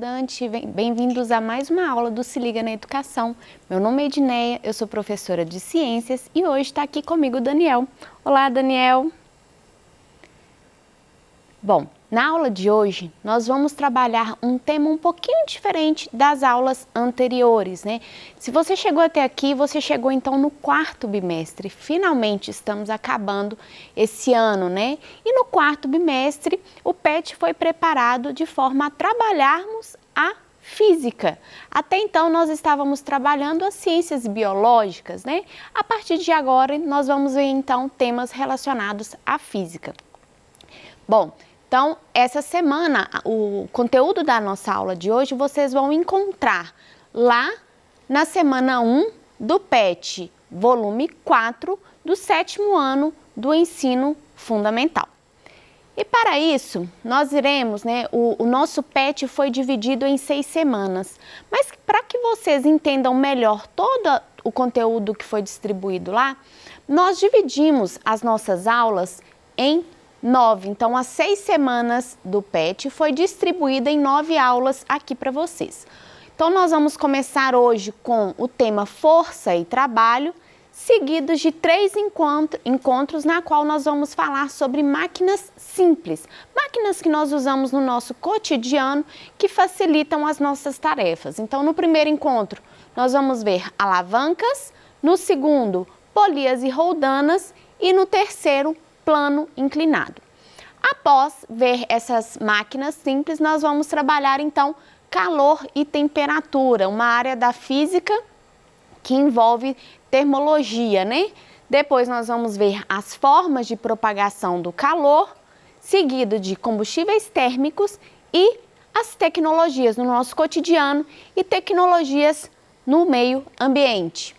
estudante, bem-vindos a mais uma aula do Se Liga na Educação. Meu nome é Edneia, eu sou professora de Ciências e hoje está aqui comigo o Daniel. Olá, Daniel! Bom, na aula de hoje nós vamos trabalhar um tema um pouquinho diferente das aulas anteriores, né? Se você chegou até aqui, você chegou então no quarto bimestre. Finalmente estamos acabando esse ano, né? E no quarto bimestre o PET foi preparado de forma a trabalharmos a física. Até então nós estávamos trabalhando as ciências biológicas, né? A partir de agora nós vamos ver então temas relacionados à física. Bom, então, essa semana, o conteúdo da nossa aula de hoje, vocês vão encontrar lá na semana 1 do PET, volume 4, do 7º ano do ensino fundamental. E para isso, nós iremos, né, o nosso PET foi dividido em 6 semanas, mas para que vocês entendam melhor todo o conteúdo que foi distribuído lá, nós dividimos as nossas aulas em 9. Então, as 6 semanas do PET foi distribuída em 9 aulas aqui para vocês. Então, nós vamos começar hoje com o tema Força e Trabalho, seguidos de 3 encontros na qual nós vamos falar sobre máquinas simples, máquinas que nós usamos no nosso cotidiano que facilitam as nossas tarefas. Então, no primeiro encontro, nós vamos ver alavancas, no segundo, polias e roldanas e no terceiro, plano inclinado. Após ver essas máquinas simples, nós vamos trabalhar então calor e temperatura, uma área da física que envolve termologia, né? Depois nós vamos ver as formas de propagação do calor, seguido de combustíveis térmicos e as tecnologias no nosso cotidiano e tecnologias no meio ambiente.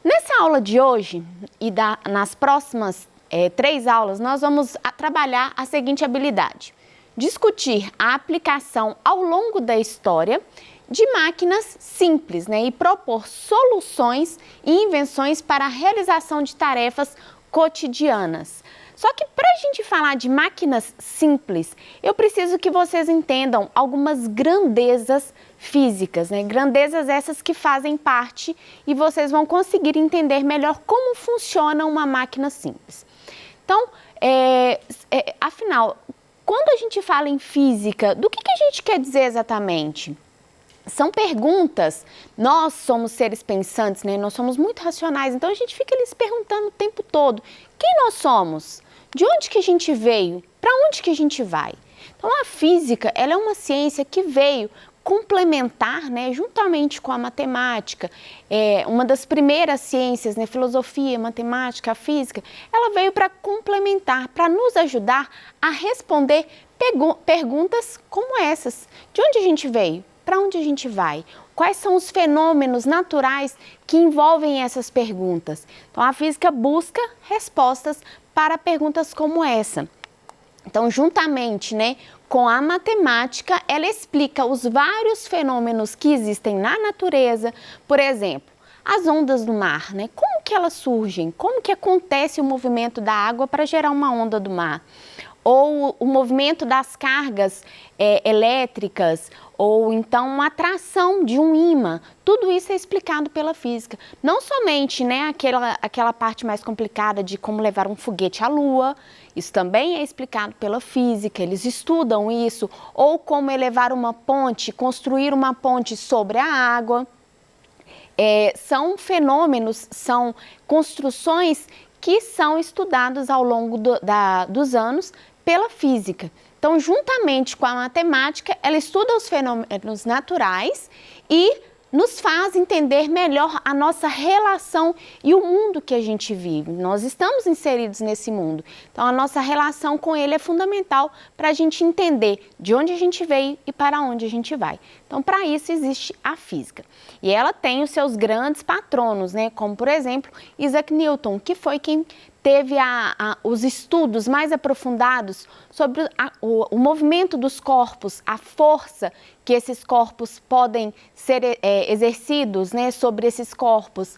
Nessa aula de hoje e nas próximas 3 aulas, nós vamos trabalhar a seguinte habilidade: discutir a aplicação ao longo da história de máquinas simples, né, e propor soluções e invenções para a realização de tarefas cotidianas. Só que para a gente falar de máquinas simples, eu preciso que vocês entendam algumas grandezas físicas, né? Grandezas essas que fazem parte e vocês vão conseguir entender melhor como funciona uma máquina simples. Então, afinal, quando a gente fala em física, do que a gente quer dizer exatamente? São perguntas. Nós somos seres pensantes, né? Nós somos muito racionais, então a gente fica ali se perguntando o tempo todo: quem nós somos? De onde que a gente veio? Para onde que a gente vai? Então, a física, ela é uma ciência que veio complementar, né, juntamente com a matemática, uma das primeiras ciências, né, filosofia, matemática, física, ela veio para complementar, para nos ajudar a responder perguntas como essas. De onde a gente veio? Para onde a gente vai? Quais são os fenômenos naturais que envolvem essas perguntas? Então, a física busca respostas para perguntas como essa. Então, juntamente, né, com a matemática, ela explica os vários fenômenos que existem na natureza. Por exemplo, as ondas do mar, né? Como que elas surgem? Como que acontece o movimento da água para gerar uma onda do mar? Ou o movimento das cargas elétricas, ou então a atração de um ímã. Tudo isso é explicado pela física. Não somente, né, aquela parte mais complicada de como levar um foguete à Lua, isso também é explicado pela física, eles estudam isso, ou como elevar uma ponte, construir uma ponte sobre a água. São fenômenos, são construções que são estudados ao longo dos anos pela física. Então, juntamente com a matemática, ela estuda os fenômenos naturais e nos faz entender melhor a nossa relação e o mundo que a gente vive. Nós estamos inseridos nesse mundo, então a nossa relação com ele é fundamental para a gente entender de onde a gente veio e para onde a gente vai. Então, para isso existe a física. E ela tem os seus grandes patronos, né? Como, por exemplo, Isaac Newton, que foi quem teve os estudos mais aprofundados sobre o movimento dos corpos, a força que esses corpos podem ser exercidos, né, sobre esses corpos.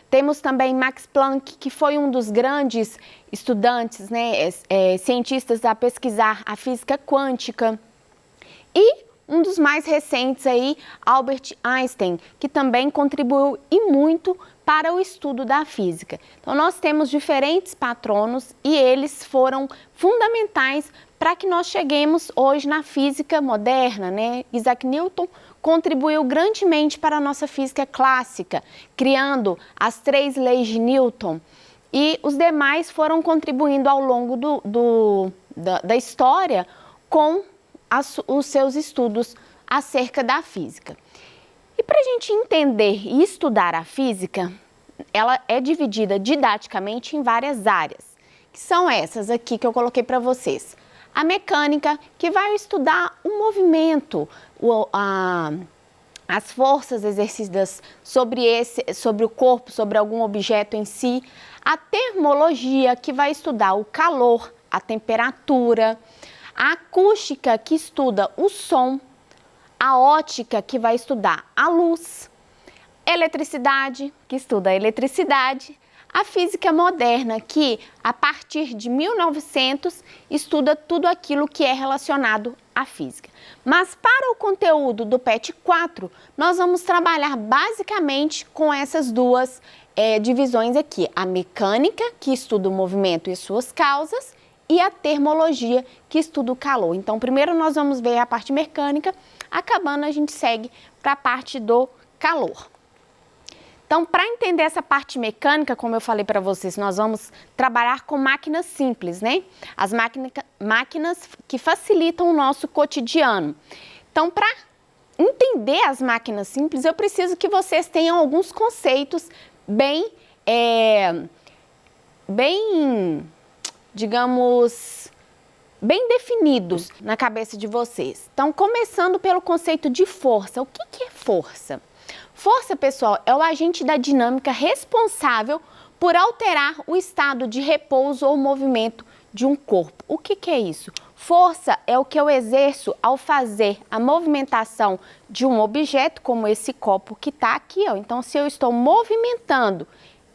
Temos também Max Planck, que foi um dos grandes estudantes, né, cientistas a pesquisar a física quântica. E um dos mais recentes aí, Albert Einstein, que também contribuiu e muito para o estudo da física. Então nós temos diferentes patronos e eles foram fundamentais para que nós cheguemos hoje na física moderna, né? Isaac Newton contribuiu grandemente para a nossa física clássica, criando as 3 leis de Newton, e os demais foram contribuindo ao longo da história com os seus estudos acerca da física. E para a gente entender e estudar a física, ela é dividida didaticamente em várias áreas, que são essas aqui que eu coloquei para vocês. A mecânica, que vai estudar o movimento, as forças exercidas sobre o corpo, sobre algum objeto em si. A termologia, que vai estudar o calor, a temperatura. A acústica, que estuda o som. A ótica, que vai estudar a luz. Eletricidade, que estuda a eletricidade. A física moderna, que a partir de 1900 estuda tudo aquilo que é relacionado à física. Mas para o conteúdo do PET 4, nós vamos trabalhar basicamente com essas duas divisões aqui. A mecânica, que estuda o movimento e suas causas, e a termologia, que estuda o calor. Então, primeiro nós vamos ver a parte mecânica, acabando a gente segue para a parte do calor. Então, para entender essa parte mecânica, como eu falei para vocês, nós vamos trabalhar com máquinas simples, né? As máquinas que facilitam o nosso cotidiano. Então, para entender as máquinas simples, eu preciso que vocês tenham alguns conceitos digamos, bem definidos na cabeça de vocês. Então, começando pelo conceito de força. O que é força? Força, pessoal, é o agente da dinâmica responsável por alterar o estado de repouso ou movimento de um corpo. O que é isso? Força é o que eu exerço ao fazer a movimentação de um objeto, como esse copo que está aqui, ó. Então, se eu estou movimentando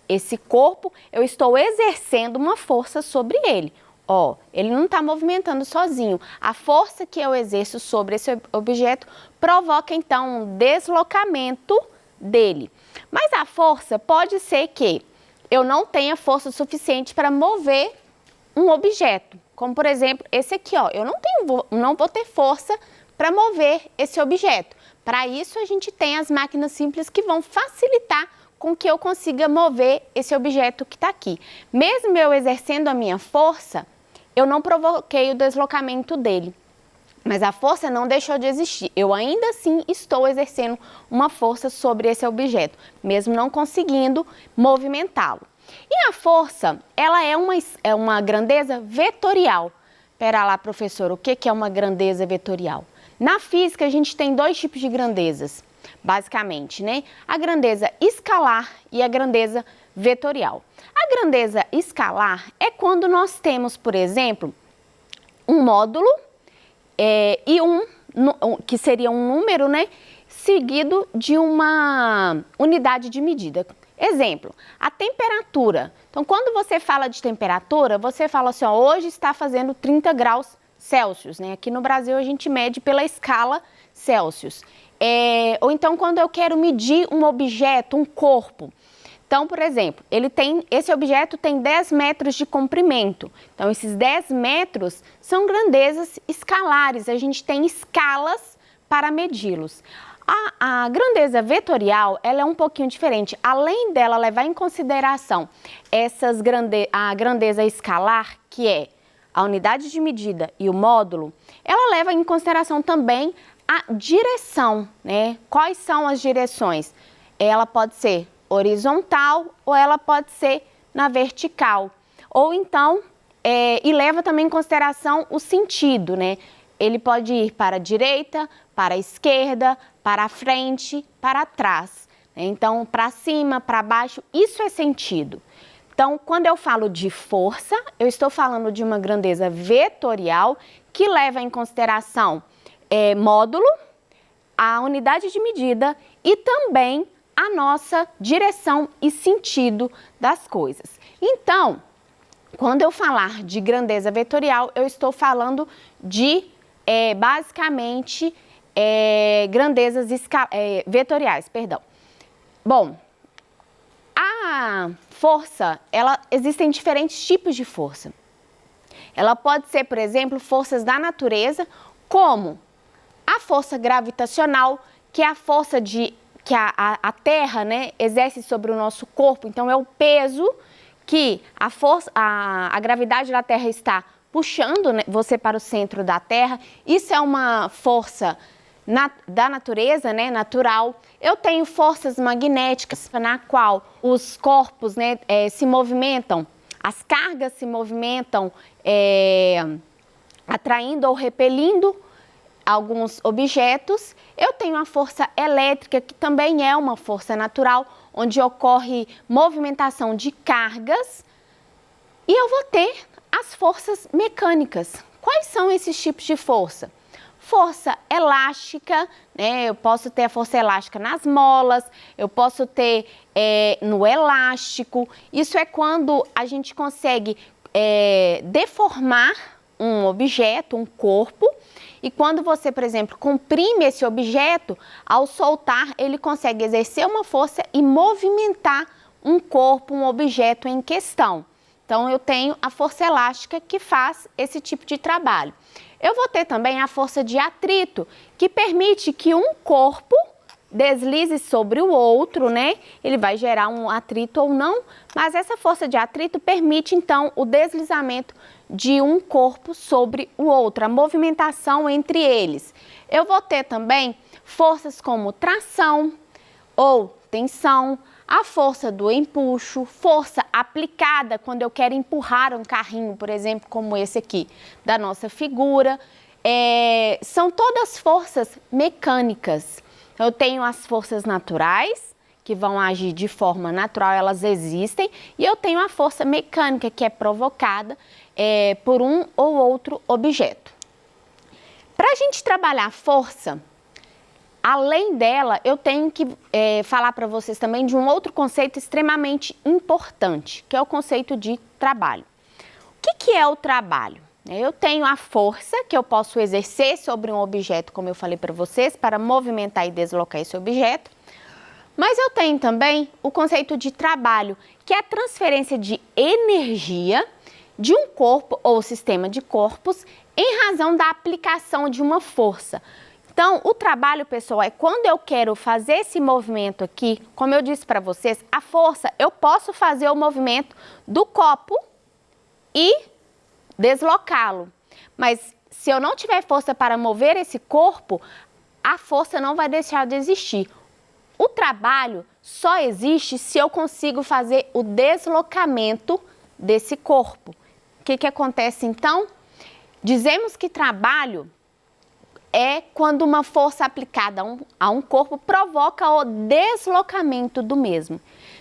esse corpo, eu estou exercendo uma força sobre ele. Ó, ele não está movimentando sozinho. A força que eu exerço sobre esse objeto provoca, então, um deslocamento dele. Mas a força pode ser que eu não tenha força suficiente para mover um objeto. Como, por exemplo, esse aqui, ó. Eu não vou ter força para mover esse objeto. Para isso, a gente tem as máquinas simples que vão facilitar com que eu consiga mover esse objeto que está aqui. Mesmo eu exercendo a minha força, eu não provoquei o deslocamento dele. Mas a força não deixou de existir. Eu ainda assim estou exercendo uma força sobre esse objeto, mesmo não conseguindo movimentá-lo. E a força, ela é uma grandeza vetorial. Pera lá, professor, o que é uma grandeza vetorial? Na física, a gente tem 2 tipos de grandezas, basicamente, né? A grandeza escalar e a grandeza vetorial. A grandeza escalar é quando nós temos, por exemplo, um módulo que seria um número, né, seguido de uma unidade de medida. Exemplo, a temperatura. Então, quando você fala de temperatura, você fala assim, ó, hoje está fazendo 30 graus Celsius, né? Aqui no Brasil a gente mede pela escala Celsius. Ou então, quando eu quero medir um objeto, um corpo. Então, por exemplo, esse objeto tem 10 metros de comprimento. Então, esses 10 metros são grandezas escalares. A gente tem escalas para medi-los. A grandeza vetorial, ela é um pouquinho diferente. Além dela levar em consideração a grandeza escalar, que é a unidade de medida e o módulo, ela leva em consideração também a direção, né? Quais são as direções? Ela pode ser horizontal ou ela pode ser na vertical. Ou então, e leva também em consideração o sentido, né? Ele pode ir para a direita, para a esquerda, para a frente, para trás. Então, para cima, para baixo, isso é sentido. Então, quando eu falo de força, eu estou falando de uma grandeza vetorial que leva em consideração módulo, a unidade de medida e também a nossa direção e sentido das coisas. Então, quando eu falar de grandeza vetorial, eu estou falando de, basicamente, grandezas vetoriais, perdão. Bom, a força, existem diferentes tipos de força. Ela pode ser, por exemplo, forças da natureza, como a força gravitacional, que é a força que a Terra, né, exerce sobre o nosso corpo. Então, é o peso que a gravidade da Terra está puxando, né, você para o centro da Terra. Isso é uma força da natureza, né, natural. Eu tenho forças magnéticas, na qual os corpos, né, se movimentam, as cargas se movimentam, atraindo ou repelindo alguns objetos. Eu tenho a força elétrica, que também é uma força natural, onde ocorre movimentação de cargas. E eu vou ter as forças mecânicas. Quais são esses tipos de força? Força elástica, né? Eu posso ter a força elástica nas molas, eu posso ter no elástico. Isso é quando a gente consegue deformar um objeto, um corpo, e quando você, por exemplo, comprime esse objeto, ao soltar, ele consegue exercer uma força e movimentar um corpo, um objeto em questão. Então, eu tenho a força elástica que faz esse tipo de trabalho. Eu vou ter também a força de atrito, que permite que um corpo deslize sobre o outro, né? Ele vai gerar um atrito ou não, mas essa força de atrito permite, então, o deslizamento de um corpo sobre o outro, a movimentação entre eles. Eu vou ter também forças como tração ou tensão, a força do empuxo, força aplicada quando eu quero empurrar um carrinho, por exemplo, como esse aqui da nossa figura. São todas forças mecânicas. Eu tenho as forças naturais, que vão agir de forma natural, elas existem, e eu tenho a força mecânica, que é provocada por um ou outro objeto. Para a gente trabalhar força, além dela, eu tenho que falar para vocês também de um outro conceito extremamente importante, que é o conceito de trabalho. O que é o trabalho? Eu tenho a força que eu posso exercer sobre um objeto, como eu falei para vocês, para movimentar e deslocar esse objeto. Mas eu tenho também o conceito de trabalho, que é a transferência de energia de um corpo ou sistema de corpos em razão da aplicação de uma força. Então, o trabalho, pessoal, é quando eu quero fazer esse movimento aqui, como eu disse para vocês, a força, eu posso fazer o movimento do copo e deslocá-lo. Mas se eu não tiver força para mover esse corpo, a força não vai deixar de existir. O trabalho só existe se eu consigo fazer o deslocamento desse corpo. O que acontece então? Dizemos que trabalho é quando uma força aplicada a um corpo provoca o deslocamento do mesmo.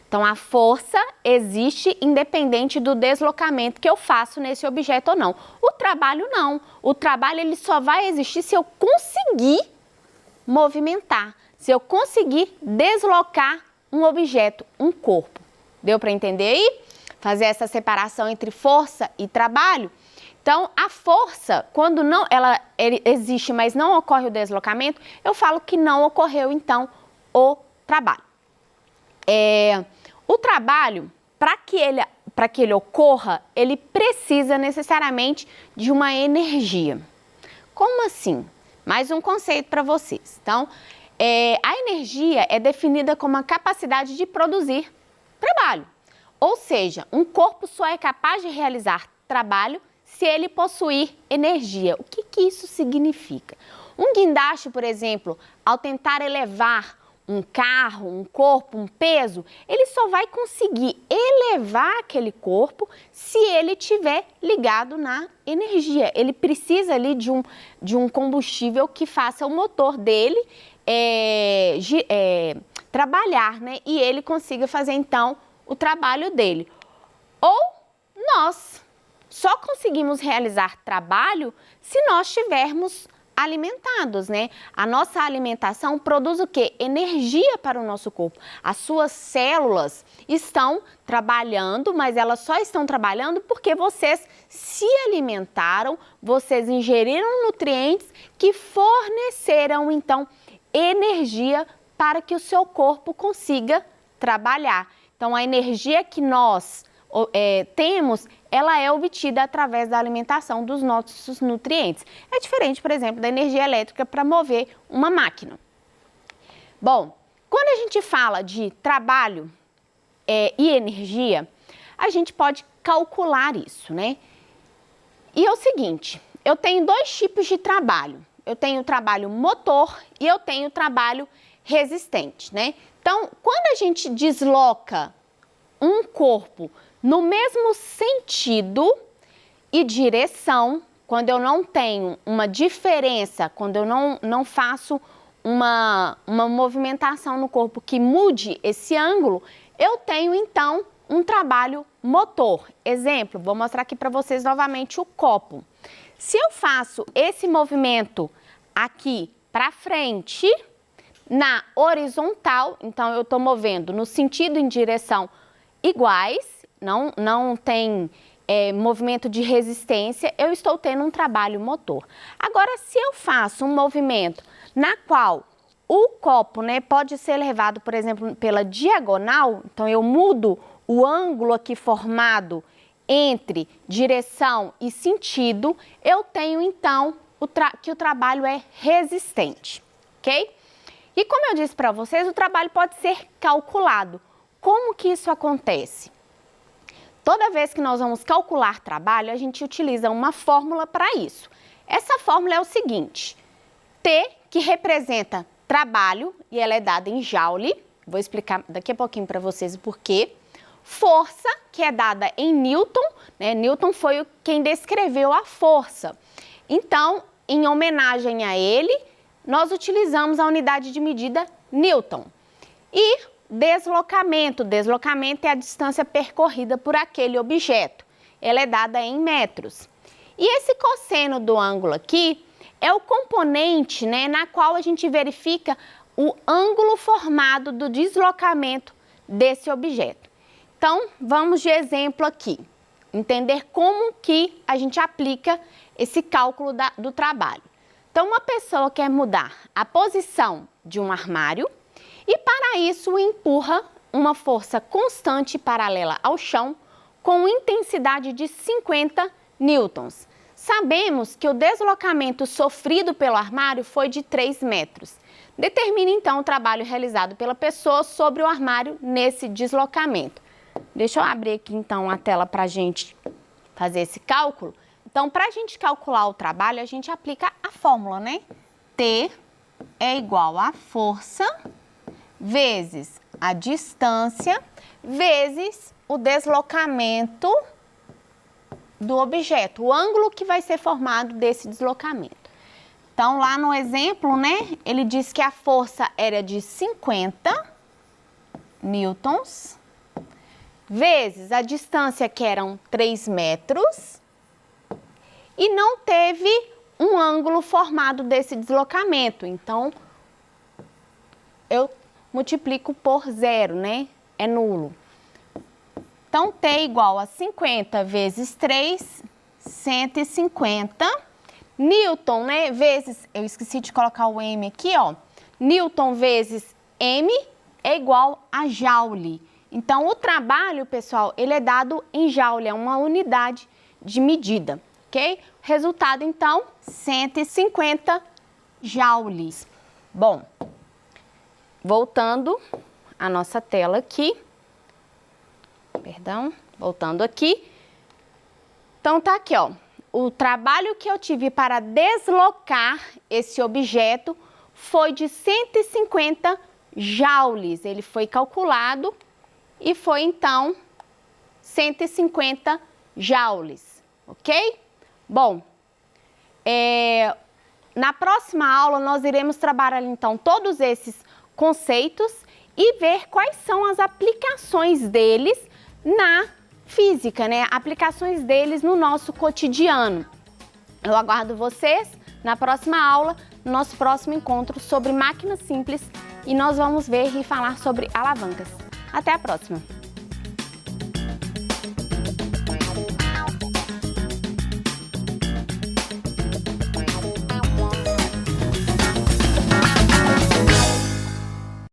Então, a força existe independente do deslocamento que eu faço nesse objeto ou não. O trabalho não. O trabalho ele só vai existir se eu conseguir movimentar, se eu conseguir deslocar um objeto, um corpo. Deu para entender aí? Fazer essa separação entre força e trabalho? Então, a força, quando ela existe, mas não ocorre o deslocamento, eu falo que não ocorreu, então, o trabalho. O trabalho, para que ele ocorra, ele precisa necessariamente de uma energia. Como assim? Mais um conceito para vocês. Então, a energia é definida como a capacidade de produzir trabalho. Ou seja, um corpo só é capaz de realizar trabalho se ele possuir energia. O que isso significa? Um guindaste, por exemplo, ao tentar elevar um carro, um corpo, um peso, ele só vai conseguir elevar aquele corpo se ele estiver ligado na energia. Ele precisa ali de um combustível que faça o motor dele trabalhar, né? E ele consiga fazer, então, o trabalho dele. Ou nós só conseguimos realizar trabalho se nós tivermos alimentados, né? A nossa alimentação produz o quê? Energia para o nosso corpo. As suas células estão trabalhando, mas elas só estão trabalhando porque vocês se alimentaram, vocês ingeriram nutrientes que forneceram, então, energia para que o seu corpo consiga trabalhar. Então, a energia que nós temos, ela é obtida através da alimentação dos nossos nutrientes. É diferente, por exemplo, da energia elétrica para mover uma máquina. Bom, quando a gente fala de trabalho e energia, a gente pode calcular isso, né? E é o seguinte, eu tenho dois tipos de trabalho. Eu tenho o trabalho motor e eu tenho o trabalho resistente, né? Então, quando a gente desloca um corpo no mesmo sentido e direção, quando eu não tenho uma diferença, quando eu não faço uma movimentação no corpo que mude esse ângulo, eu tenho então um trabalho motor. Exemplo, vou mostrar aqui para vocês novamente o copo. Se eu faço esse movimento aqui para frente, na horizontal, então eu estou movendo no sentido e em direção iguais, não tem movimento de resistência, eu estou tendo um trabalho motor. Agora, se eu faço um movimento na qual o copo, né, pode ser levado, por exemplo, pela diagonal, então eu mudo o ângulo aqui formado entre direção e sentido, eu tenho então que o trabalho é resistente, ok? E como eu disse para vocês, o trabalho pode ser calculado. Como que isso acontece? Toda vez que nós vamos calcular trabalho, a gente utiliza uma fórmula para isso. Essa fórmula é o seguinte, T, que representa trabalho, e ela é dada em joule, vou explicar daqui a pouquinho para vocês o porquê. Força, que é dada em Newton, né? Newton foi quem descreveu a força. Então, em homenagem a ele, nós utilizamos a unidade de medida Newton. E deslocamento é a distância percorrida por aquele objeto. Ela é dada em metros. E esse cosseno do ângulo aqui é o componente, né, na qual a gente verifica o ângulo formado do deslocamento desse objeto. Então, vamos de exemplo aqui. Entender como que a gente aplica esse cálculo do trabalho. Então, uma pessoa quer mudar a posição de um armário e, para isso, empurra uma força constante paralela ao chão com intensidade de 50 newtons. Sabemos que o deslocamento sofrido pelo armário foi de 3 metros. Determine, então, o trabalho realizado pela pessoa sobre o armário nesse deslocamento. Deixa eu abrir aqui, então, a tela para a gente fazer esse cálculo. Então, para a gente calcular o trabalho, a gente aplica a fórmula, né? T é igual a força vezes a distância vezes o deslocamento do objeto, o ângulo que vai ser formado desse deslocamento. Então, lá no exemplo, né, ele diz que a força era de 50 newtons vezes a distância, que eram 3 metros, e não teve um ângulo formado desse deslocamento. Então, eu multiplico por zero, né? É nulo. Então, T é igual a 50 vezes 3, 150. Newton, né? Vezes, eu esqueci de colocar o M aqui, ó. Newton vezes M é igual a joule. Então, o trabalho, pessoal, ele é dado em joule, é uma unidade de medida, ok? Resultado, então, 150 joules. Bom, voltando à nossa tela aqui, voltando aqui. Então, tá aqui, ó, o trabalho que eu tive para deslocar esse objeto foi de 150 joules. Ele foi calculado e foi, então, 150 joules, ok? Bom, na próxima aula nós iremos trabalhar, então, todos esses conceitos e ver quais são as aplicações deles na física, né? Aplicações deles no nosso cotidiano. Eu aguardo vocês na próxima aula, no nosso próximo encontro sobre máquinas simples, e nós vamos ver e falar sobre alavancas. Até a próxima!